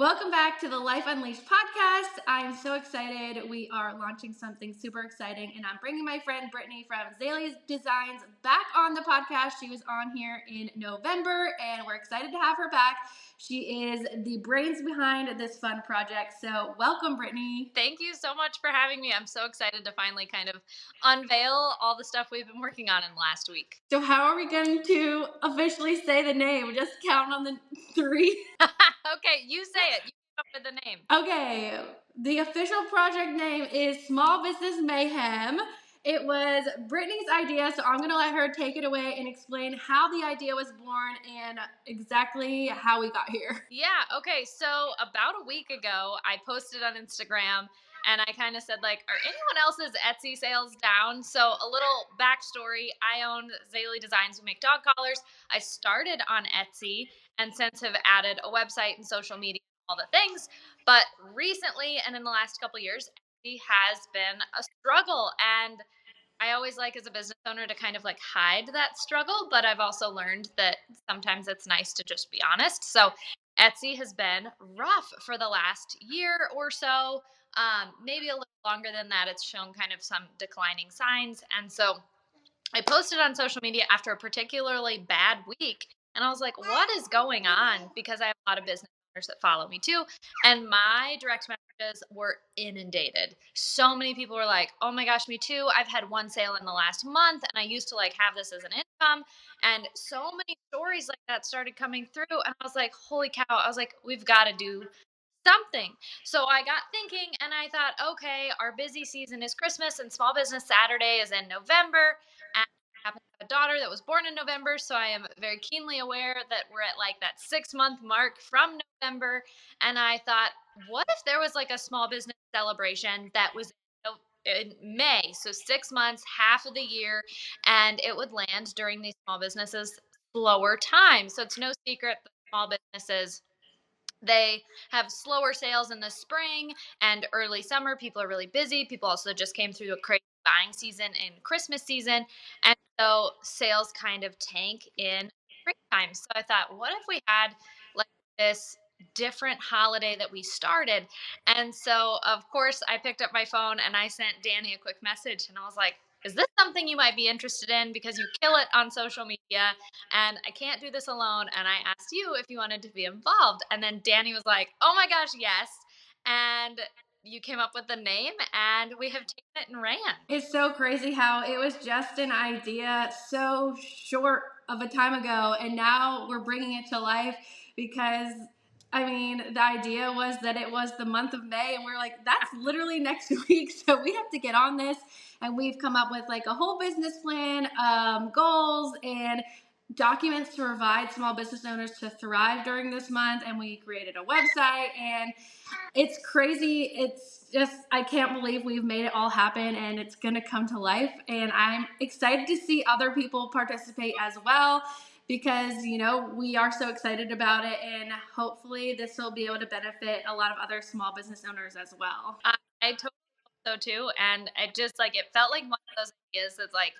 Welcome back to the Life Unleashed podcast. I'm so excited. We are launching something super exciting, and I'm bringing my friend Brittany from Zaley Designs back on the podcast. She was on here in November, and we're excited to have her back. She is the brains behind this fun project. So, welcome, Brittany. Thank you so much for having me. I'm so excited to finally kind of unveil all the stuff we've been working on in the last week. So, how are we going to officially say the name? Just count on the three. Okay, you say it. You come up with the name. Okay, the official project name is Small Business Mayhem. It was Brittany's idea, so I'm gonna let her take it away and explain how the idea was born and exactly how we got here. Yeah, okay. So about a week ago, I posted on Instagram and I kind of said, like, are anyone else's Etsy sales down? So a little backstory, I own Zaley Designs. We make dog collars. I started on Etsy and since have added a website and social media, all the things. But recently and in the last couple of years, Etsy has been a struggle. And I always like as a business owner to kind of like hide that struggle, but I've also learned that sometimes it's nice to just be honest. So Etsy has been rough for the last year or so. Maybe a little longer than that. It's shown kind of some declining signs. And so I posted on social media after a particularly bad week. And I was like, what is going on? Because I have a lot of business owners that follow me too. And my direct messages were inundated. So many people were like, oh my gosh, me too. I've had one sale in the last month and I used to like have this as an income. And so many stories like that started coming through. And I was like, holy cow. I was like, we've got to do something. So I got thinking and I thought, okay, our busy season is Christmas and Small Business Saturday is in November. And I happen to have a daughter that was born in November. So I am very keenly aware that we're at like that 6 month mark from November. And I thought, what if there was like a small business celebration that was in May? So 6 months, half of the year, and it would land during these small businesses' slower times. So it's no secret that small businesses, they have slower sales in the spring and early summer. People are really busy. People also just came through a crazy buying season in Christmas season. And so sales kind of tank in springtime. So I thought, what if we had like this different holiday that we started? And so, of course, I picked up my phone and I sent Dani a quick message and I was like, is this something you might be interested in? Because you kill it on social media and I can't do this alone. And I asked you if you wanted to be involved. And then Dani was like, oh my gosh, yes. And you came up with the name, and we have taken it and ran. It's so crazy how it was just an idea so short of a time ago, and now we're bringing it to life because I mean, the idea was that it was the month of May, and we're like, that's literally next week, so we have to get on this. And we've come up with like a whole business plan, goals, and documents to provide small business owners to thrive during this month. And we created a website, and it's crazy. It's just, I can't believe we've made it all happen and it's going to come to life. And I'm excited to see other people participate as well because, you know, we are so excited about it. And hopefully this will be able to benefit a lot of other small business owners as well. I totally hope so too. And I just like, it felt like one of those ideas that's like,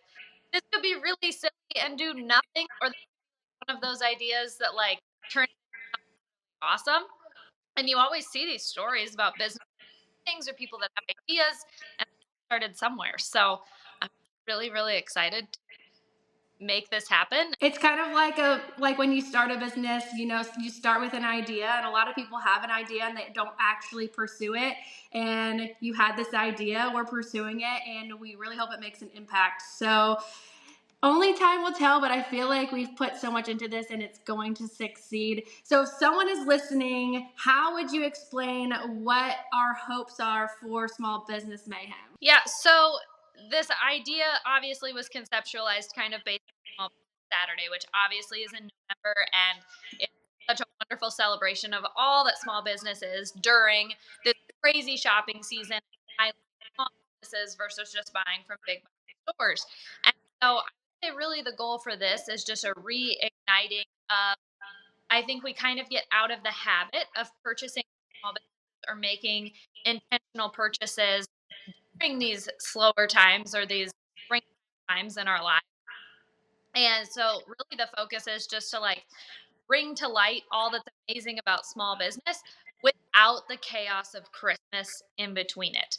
this could be really silly and do nothing, or one of those ideas that like turn awesome. And you always see these stories about business things or people that have ideas and started somewhere. So I'm really, really excited to make this happen. It's kind of like when you start a business, you know, you start with an idea, and a lot of people have an idea and they don't actually pursue it. And you had this idea, we're pursuing it, and we really hope it makes an impact. So only time will tell, but I feel like we've put so much into this and it's going to succeed. So if someone is listening, how would you explain what our hopes are for Small Business Mayhem? Yeah. So this idea obviously was conceptualized kind of based on Small Business Saturday, which obviously is in November, and it's such a wonderful celebration of all that small business is during this crazy shopping season. I love small businesses versus just buying from big box stores. And so I would say really the goal for this is just a reigniting of, I think we kind of get out of the habit of purchasing small businesses or making intentional purchases during these slower times or these spring times in our lives. And so really the focus is just to like bring to light all that's amazing about small business with without the chaos of Christmas in between it.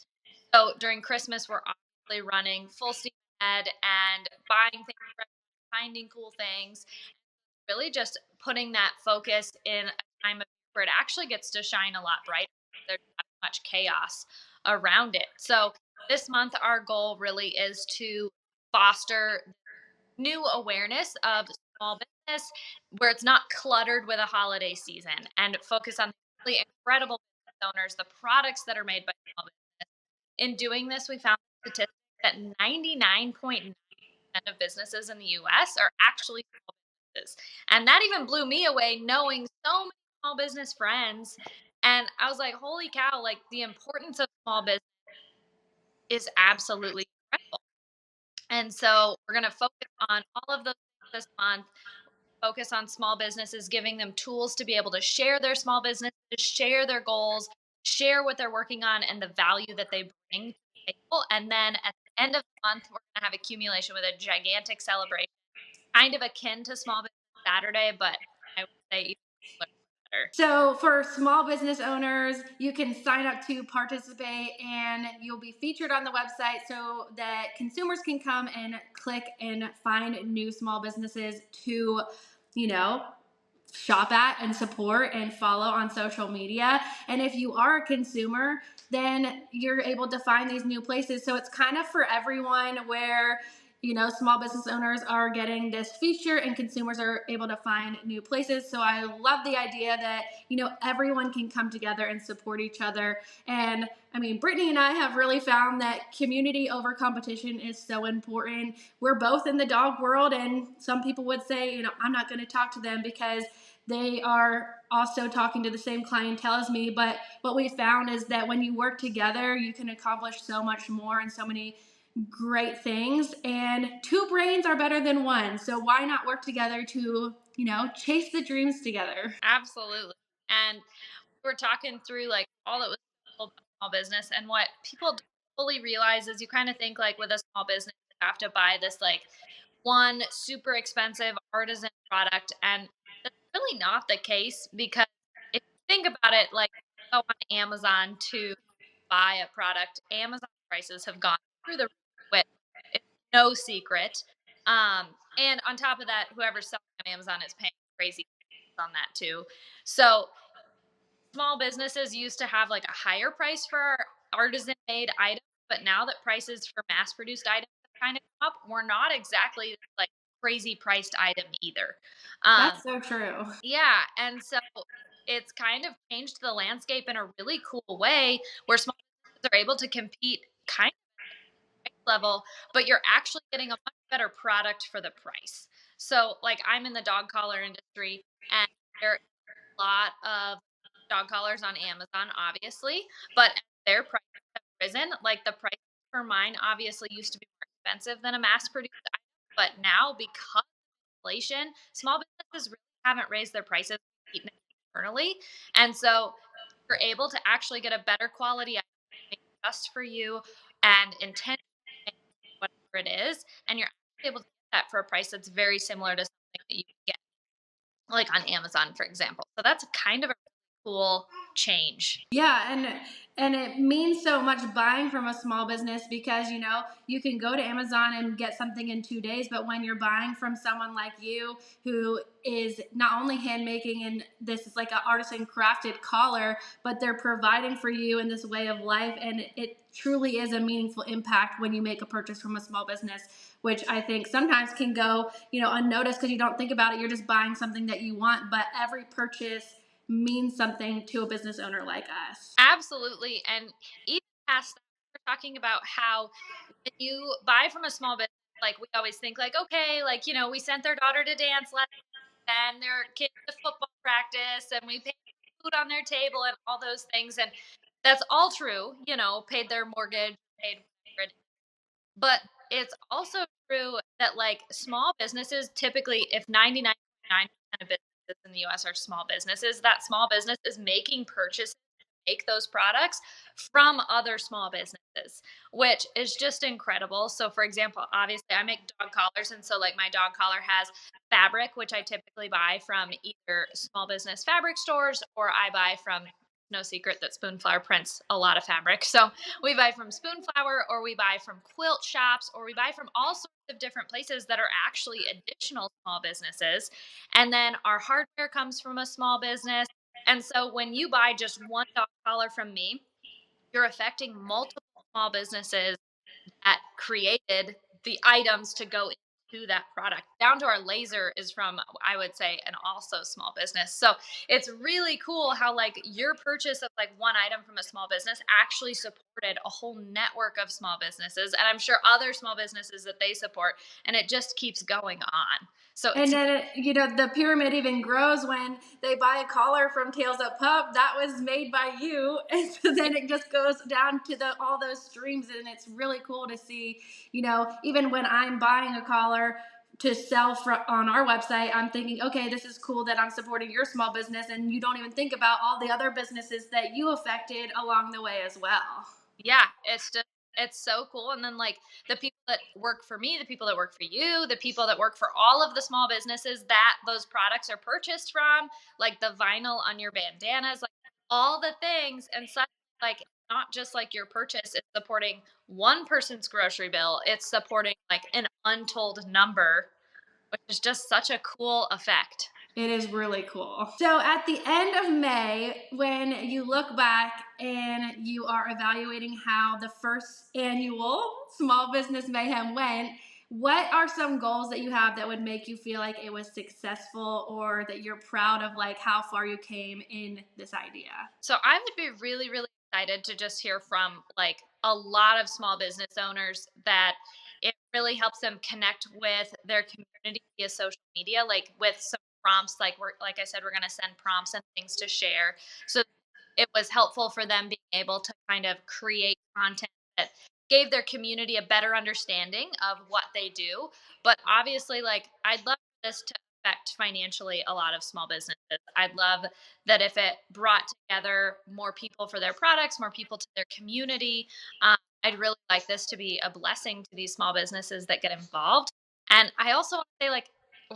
So during Christmas, we're obviously running full steam ahead and buying things, finding cool things, really just putting that focus in a time of where it actually gets to shine a lot brighter. There's not as much chaos around it. So this month, our goal really is to foster new awareness of small business where it's not cluttered with a holiday season, and focus on the really incredible business owners, the products that are made by small business. In doing this, we found statistics that 99.9% of businesses in the US are actually small businesses. And that even blew me away knowing so many small business friends. And I was like, holy cow, like the importance of small business is absolutely incredible. And so we're going to focus on all of those things this month, focus on small businesses, giving them tools to be able to share their small business, to share their goals, share what they're working on and the value that they bring to the table. And then at the end of the month, we're going to have accumulation with a gigantic celebration, kind of akin to Small Business Saturday, but I would say even better. So, for small business owners, you can sign up to participate and you'll be featured on the website so that consumers can come and click and find new small businesses to, you know, shop at and support and follow on social media. And if you are a consumer, then you're able to find these new places. So it's kind of for everyone where, small business owners are getting this feature and consumers are able to find new places. So I love the idea that, everyone can come together and support each other. And I mean, Brittany and I have really found that community over competition is so important. We're both in the dog world, and some people would say, I'm not going to talk to them because they are also talking to the same clientele as me. But what we found is that when you work together, you can accomplish so much more and so many great things. And two brains are better than one. So why not work together to, chase the dreams together? Absolutely. And we're talking through like all that was cool about small business, and what people don't fully realize is you kind of think like with a small business you have to buy this like one super expensive artisan product, and that's really not the case. Because if you think about it, like go on Amazon to buy a product, Amazon prices have gone through the roof, which is no secret. And on top of that, whoever's selling on Amazon is paying crazy on that too. So small businesses used to have like a higher price for artisan made items, but now that prices for mass produced items have kind of come up, we're not exactly like crazy priced item either. Um, That's so true. yeah, and so it's kind of changed the landscape in a really cool way where small businesses are able to compete kind of level, but you're actually getting a much better product for the price. So, like, I'm in the dog collar industry, and there lot of dog collars on Amazon, obviously, but as their prices have risen, like the price for mine obviously used to be more expensive than a mass produced item, but now because of inflation, small businesses really haven't raised their prices internally. And so you're able to actually get a better quality item made just for you and intentionally whatever it is. And you're actually able to get that for a price that's very similar to something that you get like on Amazon, for example. So that's kind of a cool change. Yeah, and it means so much buying from a small business because you can go to Amazon and get something in 2 days, but when you're buying from someone like you who is not only hand making and this is like an artisan crafted collar, but they're providing for you in this way of life, and it truly is a meaningful impact when you make a purchase from a small business, which I think sometimes can go unnoticed because you don't think about it. You're just buying something that you want, but every purchase means something to a business owner like us. Absolutely. And even past that, we're talking about how when you buy from a small business, like we always think like, okay, like, we sent their daughter to dance lessons and their kids to football practice and we paid food on their table and all those things. And that's all true, paid their mortgage, paid whatever it is. But it's also true that like small businesses typically, if 99.9% of businesses in the US are small businesses, that small business is making purchases to make those products from other small businesses, which is just incredible. So for example, obviously I make dog collars, and so like my dog collar has fabric which I typically buy from either small business fabric stores or I buy from no secret that Spoonflower prints a lot of fabric. So we buy from Spoonflower, or we buy from quilt shops, or we buy from all sorts of different places that are actually additional small businesses. And then our hardware comes from a small business. And so when you buy just one dog collar from me, you're affecting multiple small businesses that created the items to go into that product. Down to our laser is from, I would say, an also small business. So it's really cool how like your purchase of like one item from a small business actually supported a whole network of small businesses, and I'm sure other small businesses that they support, and it just keeps going on. So And it's then, the pyramid even grows when they buy a collar from Tails Up Pup that was made by you. And so then it just goes down to all those streams. And it's really cool to see, even when I'm buying a collar to sell on our website, I'm thinking, okay, this is cool that I'm supporting your small business. And you don't even think about all the other businesses that you affected along the way as well. yeah, it's so cool. And then like the people that work for me, the people that work for you, the people that work for all of the small businesses that those products are purchased from, like the vinyl on your bandanas, like all the things. And such, like not just like your purchase, it's supporting one person's grocery bill, it's supporting like an untold number, which is just such a cool effect. It is really cool. So, at the end of May, when you look back and you are evaluating how the first annual Small Business Mayhem went, what are some goals that you have that would make you feel like it was successful, or that you're proud of, like how far you came in this idea? So I would be really, really excited to just hear from like a lot of small business owners that it really helps them connect with their community via social media, like with some prompts. Like I said, we're gonna send prompts and things to share. So it was helpful for them being able to kind of create content that gave their community a better understanding of what they do. But obviously, like I'd love this to affect financially a lot of small businesses. I'd love that if it brought together more people for their products, more people to their community. I'd really like this to be a blessing to these small businesses that get involved. And I also want to say, like,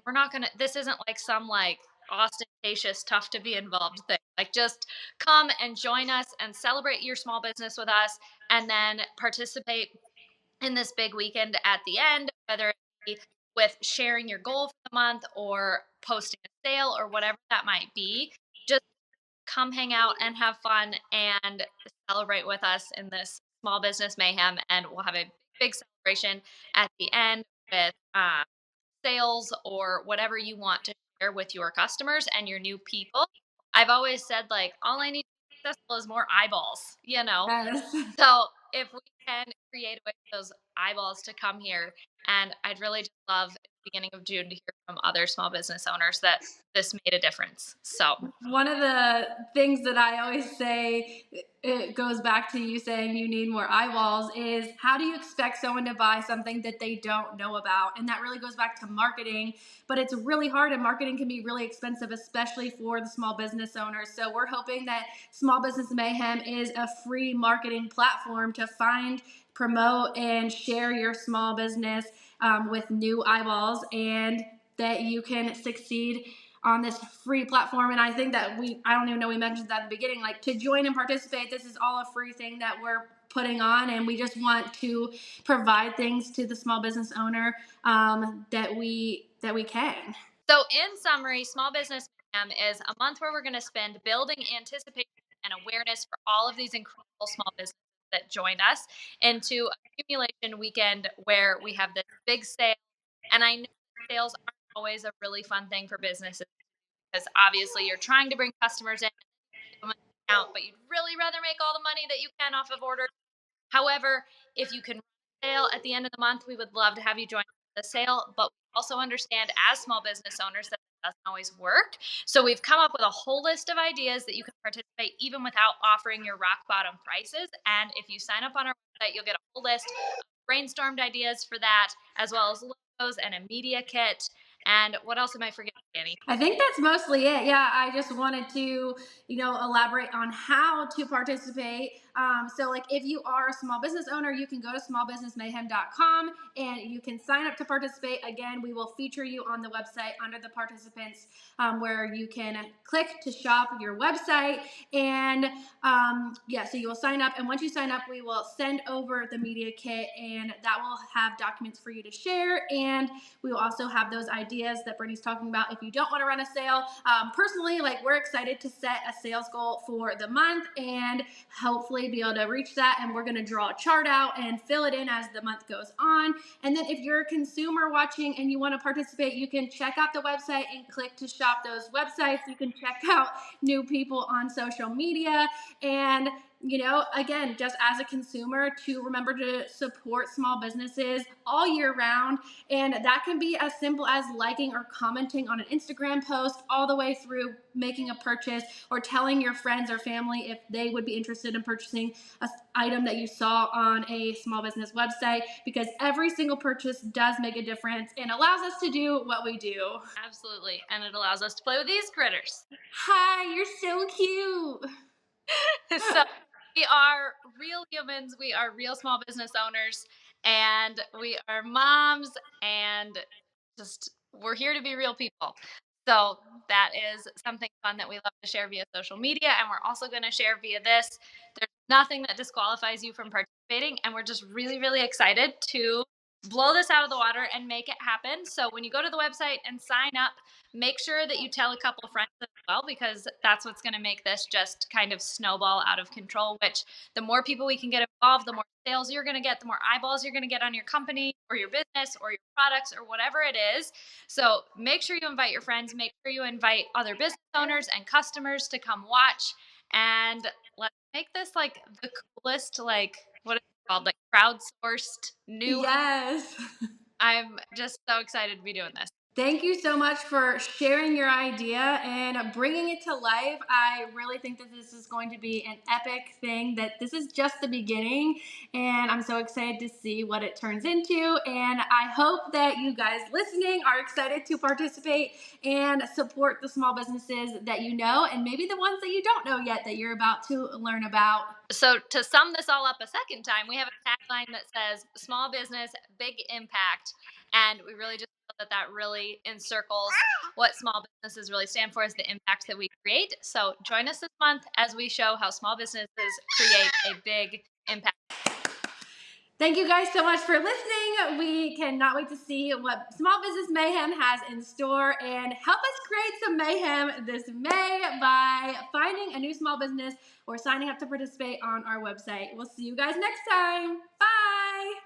we're not gonna. This isn't like some like ostentatious, tough to be involved thing. Like, just come and join us and celebrate your small business with us, and then participate in this big weekend at the end, whether it be with sharing your goal for the month or posting a sale or whatever that might be. Just come hang out and have fun and celebrate with us in this small business mayhem. And we'll have a big celebration at the end with sales or whatever you want to share with your customers and your new people. I've always said, like, all I need to be successful is more eyeballs, you know? Yes. So if we can create a way for those eyeballs to come here, and I'd really just love at the beginning of June to hear from other small business owners that this made a difference. So One of the things that I always say, it goes back to you saying you need more eyeballs, is how do you expect someone to buy something that they don't know about? And that really goes back to marketing, but it's really hard, and marketing can be really expensive, especially for the small business owners. So we're hoping that Small Business Mayhem is a free marketing platform to find, promote, and share your small business with new eyeballs, and that you can succeed on this free platform. And I think that I don't even know, we mentioned that at the beginning, like to join and participate, this is all a free thing that we're putting on. And we just want to provide things to the small business owner that we can. So, in summary, Small Business Mayhem is a month where we're going to spend building anticipation and awareness for all of these incredible small businesses that joined us into accumulation weekend where we have this big sale. And I know sales aren't always a really fun thing for businesses because obviously you're trying to bring customers in, give them a discount, but you'd really rather make all the money that you can off of orders. However, if you can run a sale at the end of the month, we would love to have you join the sale. But we also understand as small business owners that it doesn't always work. So we've come up with a whole list of ideas that you can participate even without offering your rock bottom prices. And if you sign up on our website, you'll get a whole list of brainstormed ideas for that, as well as logos and a media kit. And what else am I forgetting? Dani? I think that's mostly it. Yeah, I just wanted to, elaborate on how to participate. So, like, if you are a small business owner, you can go to smallbusinessmayhem.com and you can sign up to participate. Again, we will feature you on the website under the participants, where you can click to shop your website. And yeah, so you will sign up. And once you sign up, we will send over the media kit, and that will have documents for you to share. And we will also have those ideas that Brittany's talking about if you don't want to run a sale. Personally, like, we're excited to set a sales goal for the month and hopefully be able to reach that. And we're going to draw a chart out and fill it in as the month goes on. And then if you're a consumer watching and you want to participate, you can check out the website and click to shop those websites. You can check out new people on social media. And again, just as a consumer, to remember to support small businesses all year round. And that can be as simple as liking or commenting on an Instagram post, all the way through making a purchase or telling your friends or family if they would be interested in purchasing an item that you saw on a small business website, because every single purchase does make a difference and allows us to do what we do. Absolutely. And it allows us to play with these critters. Hi, you're so cute. So we are real humans. We are real small business owners, and we are moms, and just we're here to be real people. So that is something fun that we love to share via social media, and we're also going to share via this. There's nothing that disqualifies you from participating, and we're just really, really excited to blow this out of the water and make it happen. So when you go to the website and sign up, make sure that you tell a couple of friends as well, because that's what's going to make this just kind of snowball out of control, which the more people we can get involved, the more sales you're going to get, the more eyeballs you're going to get on your company or your business or your products or whatever it is. So make sure you invite your friends, make sure you invite other business owners and customers to come watch, and let's make this like the coolest, like, what is it called, like crowdsourced new. Yes. I'm just so excited to be doing this. Thank you so much for sharing your idea and bringing it to life. I really think that this is going to be an epic thing, that this is just the beginning, and I'm so excited to see what it turns into. And I hope that you guys listening are excited to participate and support the small businesses that you know, and maybe the ones that you don't know yet that you're about to learn about. So to sum this all up a second time, we have a tagline that says small business, big impact. And we really just feel that that really encircles what small businesses really stand for, is the impact that we create. So join us this month as we show how small businesses create a big impact. Thank you guys so much for listening. We cannot wait to see what Small Business Mayhem has in store, and help us create some mayhem this May by finding a new small business or signing up to participate on our website. We'll see you guys next time. Bye.